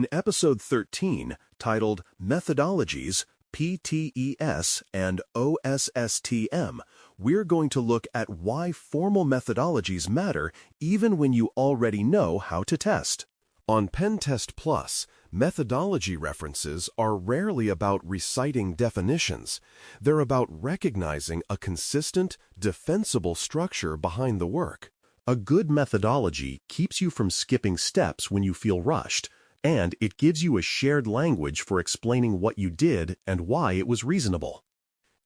In episode 13, titled Methodologies, PTES, and OSSTM, we're going to look at why formal methodologies matter even when you already know how to test. On Pen Test Plus, methodology references are rarely about reciting definitions. They're about recognizing a consistent, defensible structure behind the work. A good methodology keeps you from skipping steps when you feel rushed, and it gives you a shared language for explaining what you did and why it was reasonable.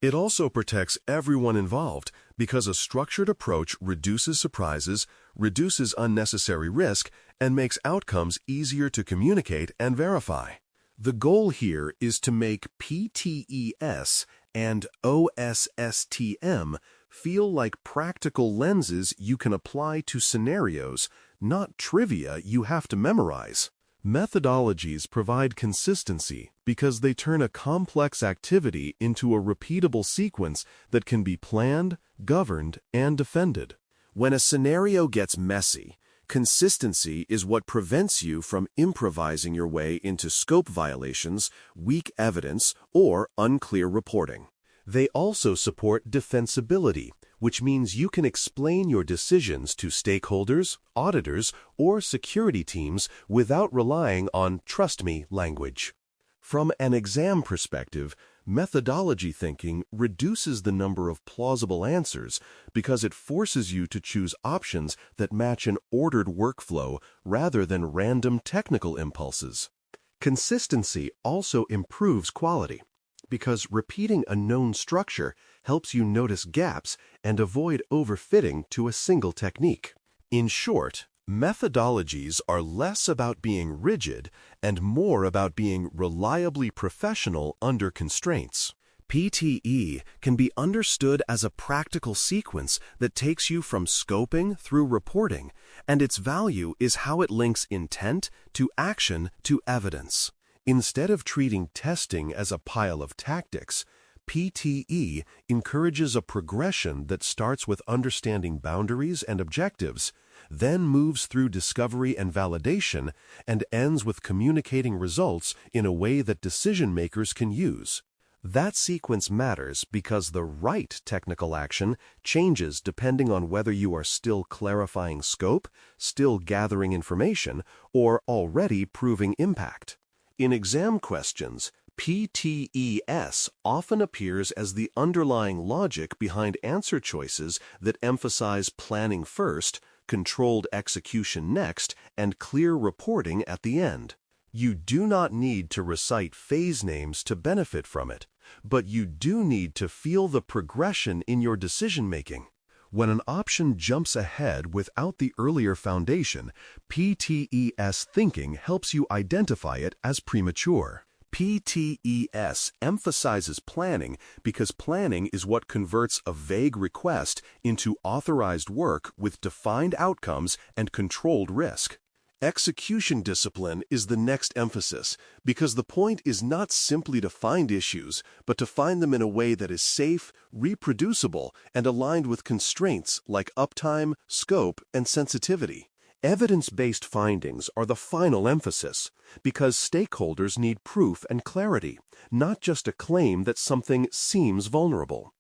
It also protects everyone involved because a structured approach reduces surprises, reduces unnecessary risk, and makes outcomes easier to communicate and verify. The goal here is to make PTES and OSSTM feel like practical lenses you can apply to scenarios, not trivia you have to memorize. Methodologies provide consistency because they turn a complex activity into a repeatable sequence that can be planned, governed, and defended. When a scenario gets messy, consistency is what prevents you from improvising your way into scope violations, weak evidence, or unclear reporting. They also support defensibility, which means you can explain your decisions to stakeholders, auditors, or security teams without relying on "trust me" language. From an exam perspective, methodology thinking reduces the number of plausible answers because it forces you to choose options that match an ordered workflow rather than random technical impulses. Consistency also improves quality, because repeating a known structure helps you notice gaps and avoid overfitting to a single technique. In short, methodologies are less about being rigid and more about being reliably professional under constraints. PTE can be understood as a practical sequence that takes you from scoping through reporting, and its value is how it links intent to action to evidence. Instead of treating testing as a pile of tactics, PTE encourages a progression that starts with understanding boundaries and objectives, then moves through discovery and validation, and ends with communicating results in a way that decision makers can use. That sequence matters because the right technical action changes depending on whether you are still clarifying scope, still gathering information, or already proving impact. In exam questions, PTES often appears as the underlying logic behind answer choices that emphasize planning first, controlled execution next, and clear reporting at the end. You do not need to recite phase names to benefit from it, but you do need to feel the progression in your decision-making. When an option jumps ahead without the earlier foundation, PTES thinking helps you identify it as premature. PTES emphasizes planning because planning is what converts a vague request into authorized work with defined outcomes and controlled risk. Execution discipline is the next emphasis because the point is not simply to find issues, but to find them in a way that is safe, reproducible, and aligned with constraints like uptime, scope, and sensitivity. Evidence-based findings are the final emphasis because stakeholders need proof and clarity, not just a claim that something seems vulnerable.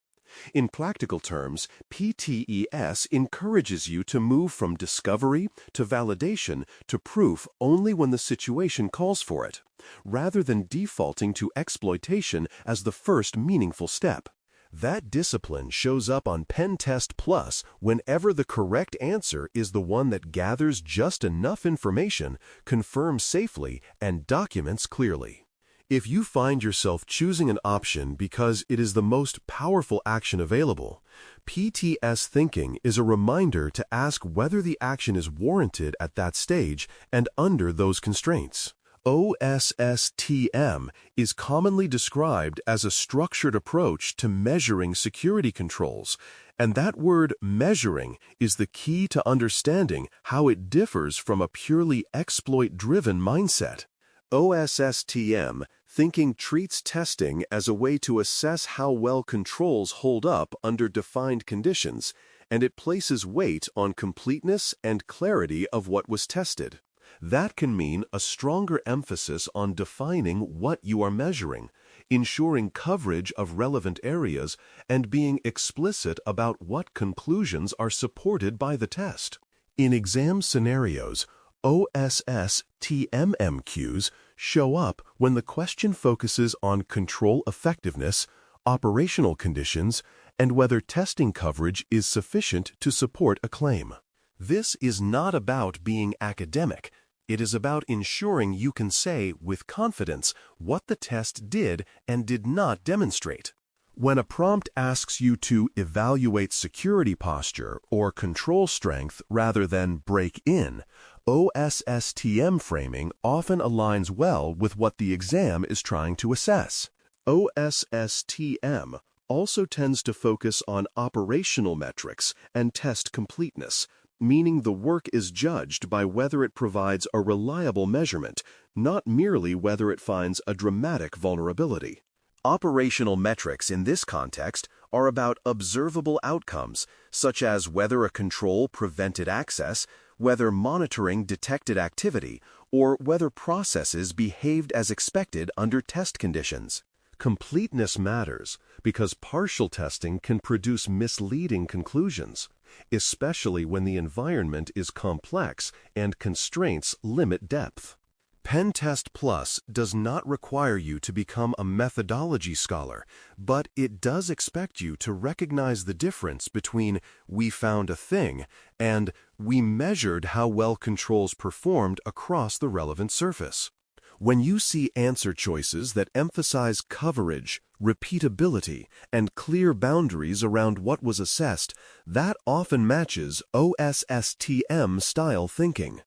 In practical terms, PTES encourages you to move from discovery to validation to proof only when the situation calls for it, rather than defaulting to exploitation as the first meaningful step. That discipline shows up on Pen Test Plus whenever the correct answer is the one that gathers just enough information, confirms safely, and documents clearly. If you find yourself choosing an option because it is the most powerful action available, PTS thinking is a reminder to ask whether the action is warranted at that stage and under those constraints. OSSTM is commonly described as a structured approach to measuring security controls, and that word measuring is the key to understanding how it differs from a purely exploit-driven mindset. OSSTM thinking treats testing as a way to assess how well controls hold up under defined conditions, and it places weight on completeness and clarity of what was tested. That can mean a stronger emphasis on defining what you are measuring, ensuring coverage of relevant areas, and being explicit about what conclusions are supported by the test. In exam scenarios, OSSTMM cues show up when the question focuses on control effectiveness, operational conditions, and whether testing coverage is sufficient to support a claim. This is not about being academic. It is about ensuring you can say with confidence what the test did and did not demonstrate. When a prompt asks you to evaluate security posture or control strength rather than break in, OSSTM framing often aligns well with what the exam is trying to assess. OSSTM also tends to focus on operational metrics and test completeness, meaning the work is judged by whether it provides a reliable measurement, not merely whether it finds a dramatic vulnerability. Operational metrics in this context are about observable outcomes, such as whether a control prevented access, whether monitoring detected activity, or whether processes behaved as expected under test conditions. Completeness matters because partial testing can produce misleading conclusions, especially when the environment is complex and constraints limit depth. Pen Test Plus does not require you to become a methodology scholar, but it does expect you to recognize the difference between "we found a thing" and "we measured how well controls performed across the relevant surface." When you see answer choices that emphasize coverage, repeatability, and clear boundaries around what was assessed, that often matches OSSTM style thinking.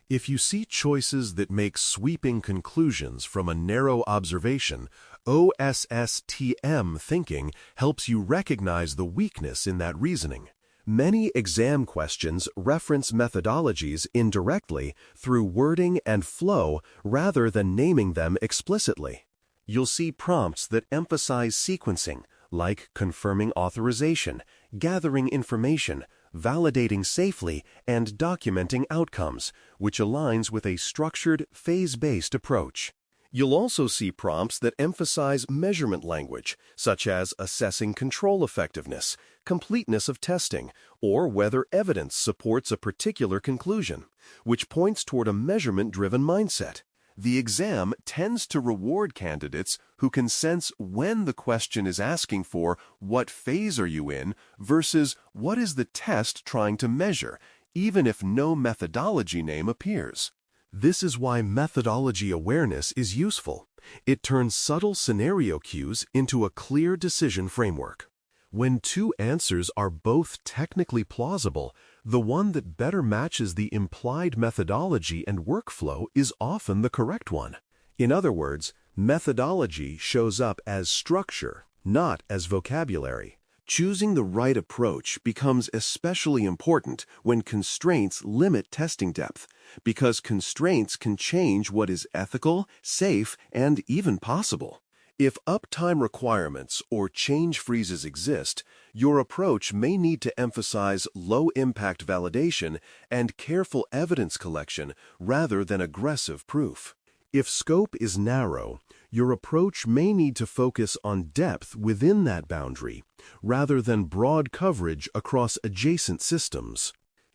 If you see choices that make sweeping conclusions from a narrow observation, OSSTM thinking helps you recognize the weakness in that reasoning. Many exam questions reference methodologies indirectly through wording and flow rather than naming them explicitly. You'll see prompts that emphasize sequencing, like confirming authorization, gathering information, validating safely, and documenting outcomes, which aligns with a structured, phase-based approach. You'll also see prompts that emphasize measurement language, such as assessing control effectiveness, completeness of testing, or whether evidence supports a particular conclusion, which points toward a measurement-driven mindset. The exam tends to reward candidates who can sense when the question is asking for "what phase are you in" versus "what is the test trying to measure," even if no methodology name appears. This is why methodology awareness is useful. It turns subtle scenario cues into a clear decision framework. When two answers are both technically plausible, the one that better matches the implied methodology and workflow is often the correct one. In other words, methodology shows up as structure, not as vocabulary. Choosing the right approach becomes especially important when constraints limit testing depth, because constraints can change what is ethical, safe, and even possible. If uptime requirements or change freezes exist, your approach may need to emphasize low-impact validation and careful evidence collection rather than aggressive proof. If scope is narrow, your approach may need to focus on depth within that boundary, rather than broad coverage across adjacent systems.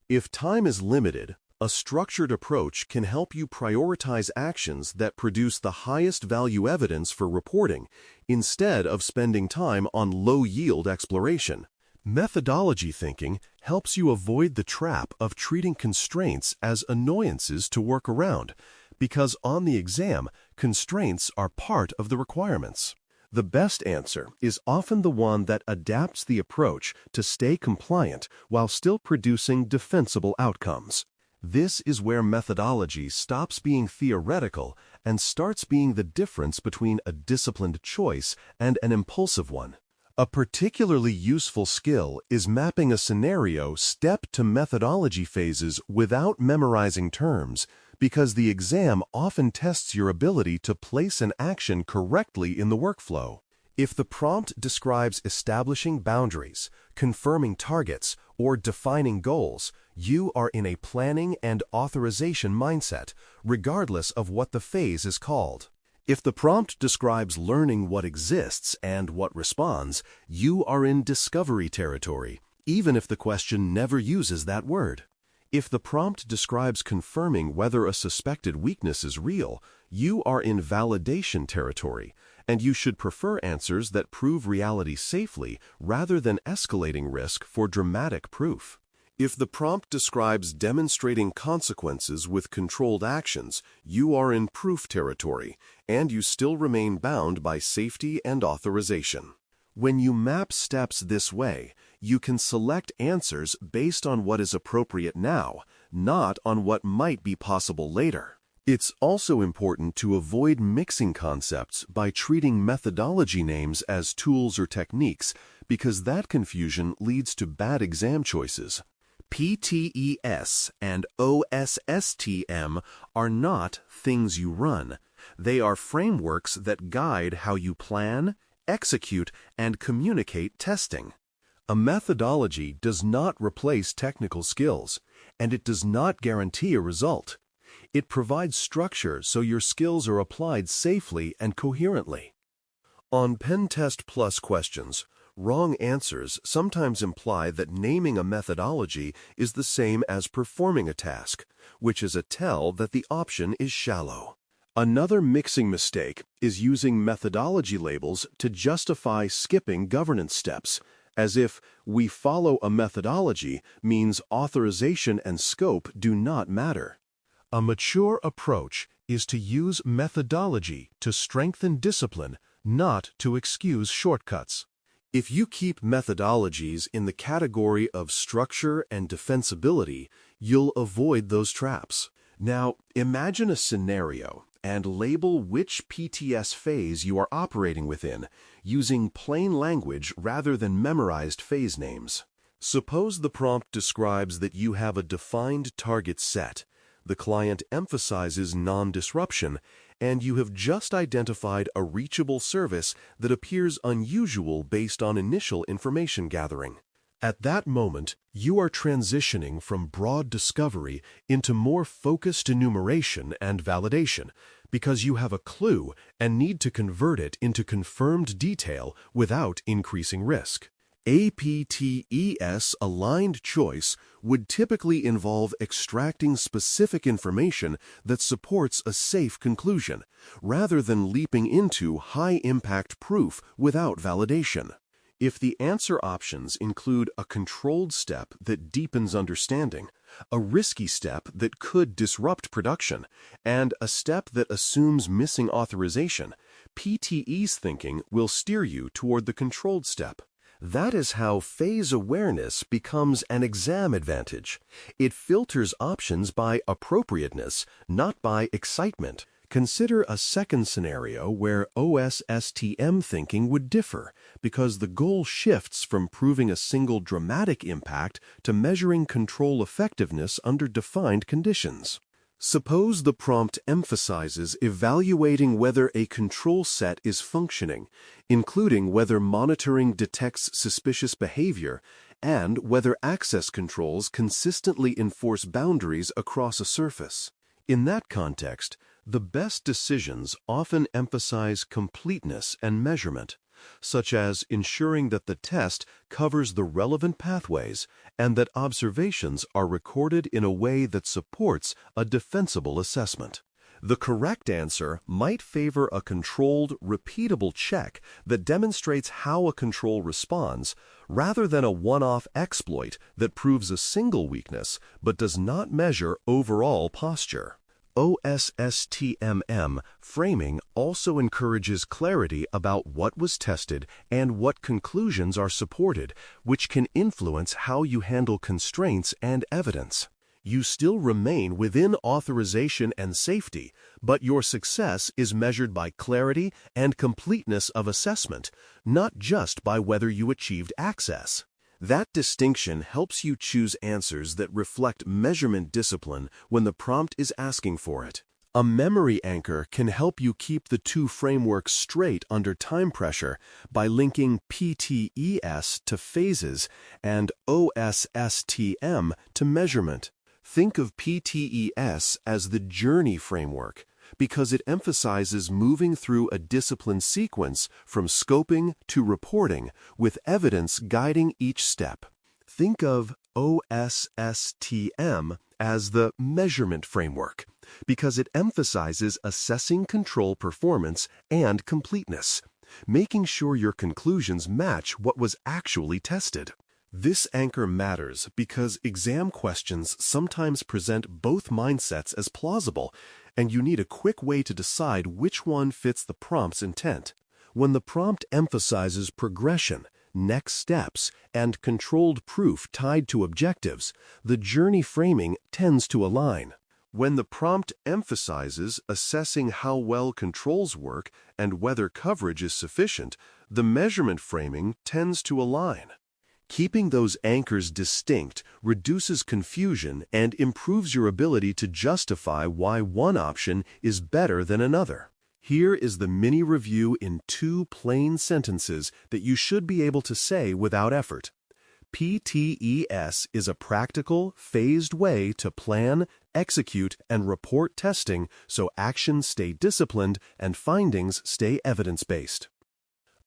If time is limited, a structured approach can help you prioritize actions that produce the highest value evidence for reporting, instead of spending time on low-yield exploration. Methodology thinking helps you avoid the trap of treating constraints as annoyances to work around, because on the exam, constraints are part of the requirements. The best answer is often the one that adapts the approach to stay compliant while still producing defensible outcomes. This is where methodology stops being theoretical and starts being the difference between a disciplined choice and an impulsive one. A particularly useful skill is mapping a scenario step to methodology phases without memorizing terms, because the exam often tests your ability to place an action correctly in the workflow. If the prompt describes establishing boundaries, confirming targets, or defining goals, You are in a planning and authorization mindset, regardless of what the phase is called. If the prompt describes learning what exists and what responds, you are in discovery territory, even if the question never uses that word. If the prompt describes confirming whether a suspected weakness is real, you are in validation territory, and you should prefer answers that prove reality safely rather than escalating risk for dramatic proof. If the prompt describes demonstrating consequences with controlled actions, you are in proof territory, and you still remain bound by safety and authorization. When you map steps this way, you can select answers based on what is appropriate now, not on what might be possible later. It's also important to avoid mixing concepts by treating methodology names as tools or techniques, because that confusion leads to bad exam choices. PTES and OSSTM are not things you run. They are frameworks that guide how you plan, execute, and communicate testing. A methodology does not replace technical skills, and it does not guarantee a result. It provides structure so your skills are applied safely and coherently. On Pen Test Plus questions, wrong answers sometimes imply that naming a methodology is the same as performing a task, which is a tell that the option is shallow. Another mixing mistake is using methodology labels to justify skipping governance steps, as if "we follow a methodology" means authorization and scope do not matter. A mature approach is to use methodology to strengthen discipline, not to excuse shortcuts. If you keep methodologies in the category of structure and defensibility, you'll avoid those traps. Now, imagine a scenario and label which PTS phase you are operating within, using plain language rather than memorized phase names. Suppose the prompt describes that you have a defined target set. The client emphasizes non-disruption, and you have just identified a reachable service that appears unusual based on initial information gathering. At that moment, you are transitioning from broad discovery into more focused enumeration and validation, because you have a clue and need to convert it into confirmed detail without increasing risk. A PTES aligned choice would typically involve extracting specific information that supports a safe conclusion, rather than leaping into high-impact proof without validation. If the answer options include a controlled step that deepens understanding, a risky step that could disrupt production, and a step that assumes missing authorization, PTE's thinking will steer you toward the controlled step. That is how phase awareness becomes an exam advantage. It filters options by appropriateness, not by excitement. Consider a second scenario where OSSTM thinking would differ, because the goal shifts from proving a single dramatic impact to measuring control effectiveness under defined conditions. Suppose the prompt emphasizes evaluating whether a control set is functioning, including whether monitoring detects suspicious behavior and whether access controls consistently enforce boundaries across a surface. In that context, the best decisions often emphasize completeness and measurement, such as ensuring that the test covers the relevant pathways and that observations are recorded in a way that supports a defensible assessment. The correct answer might favor a controlled, repeatable check that demonstrates how a control responds, rather than a one-off exploit that proves a single weakness but does not measure overall posture. OSSTMM framing also encourages clarity about what was tested and what conclusions are supported, which can influence how you handle constraints and evidence. You still remain within authorization and safety, but your success is measured by clarity and completeness of assessment, not just by whether you achieved access. That distinction helps you choose answers that reflect measurement discipline when the prompt is asking for it. A memory anchor can help you keep the two frameworks straight under time pressure by linking PTES to phases and OSSTM to measurement. Think of PTES as the journey framework because it emphasizes moving through a discipline sequence from scoping to reporting with evidence guiding each step. Think of OSSTM as the measurement framework because it emphasizes assessing control performance and completeness, making sure your conclusions match what was actually tested. This anchor matters because exam questions sometimes present both mindsets as plausible, and you need a quick way to decide which one fits the prompt's intent. When the prompt emphasizes progression, next steps, and controlled proof tied to objectives, the journey framing tends to align. When the prompt emphasizes assessing how well controls work and whether coverage is sufficient, the measurement framing tends to align. Keeping those anchors distinct reduces confusion and improves your ability to justify why one option is better than another. Here is the mini review in 2 plain sentences that you should be able to say without effort. PTES is a practical, phased way to plan, execute, and report testing so actions stay disciplined and findings stay evidence-based.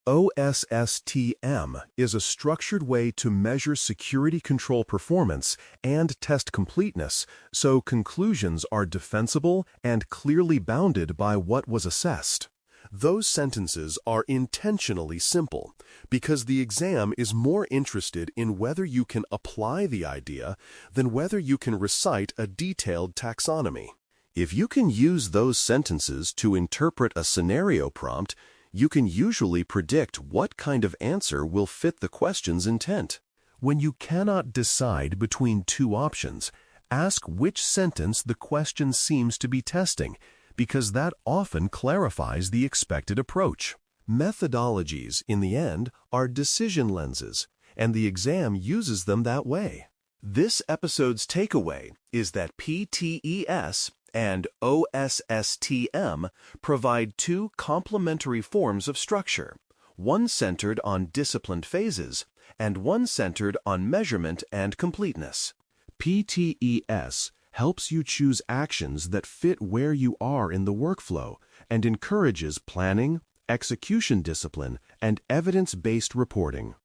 OSSTM is a structured way to measure security control performance and test completeness so conclusions are defensible and clearly bounded by what was assessed. Those sentences are intentionally simple because the exam is more interested in whether you can apply the idea than whether you can recite a detailed taxonomy. If you can use those sentences to interpret a scenario prompt, you can usually predict what kind of answer will fit the question's intent. When you cannot decide between 2 options, ask which sentence the question seems to be testing, because that often clarifies the expected approach. Methodologies, in the end, are decision lenses, and the exam uses them that way. This episode's takeaway is that PTES and OSSTM provide 2 complementary forms of structure, one centered on disciplined phases and one centered on measurement and completeness. PTES helps you choose actions that fit where you are in the workflow and encourages planning, execution discipline, and evidence-based reporting.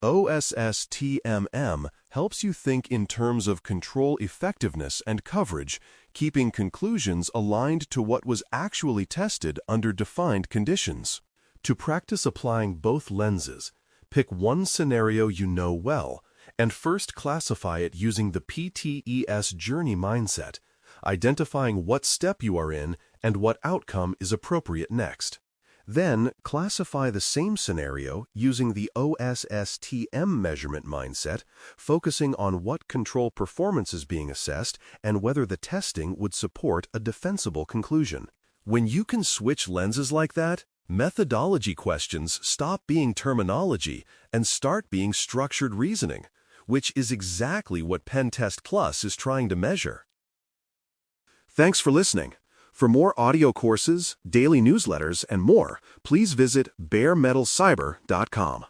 OSSTMM helps you think in terms of control effectiveness and coverage, keeping conclusions aligned to what was actually tested under defined conditions. To practice applying both lenses, pick one scenario you know well and first classify it using the PTES journey mindset, identifying what step you are in and what outcome is appropriate next. Then, classify the same scenario using the OSSTM measurement mindset, focusing on what control performance is being assessed and whether the testing would support a defensible conclusion. When you can switch lenses like that, methodology questions stop being terminology and start being structured reasoning, which is exactly what Pen Test Plus is trying to measure. Thanks for listening. For more audio courses, daily newsletters, and more, please visit DailyCyber.News.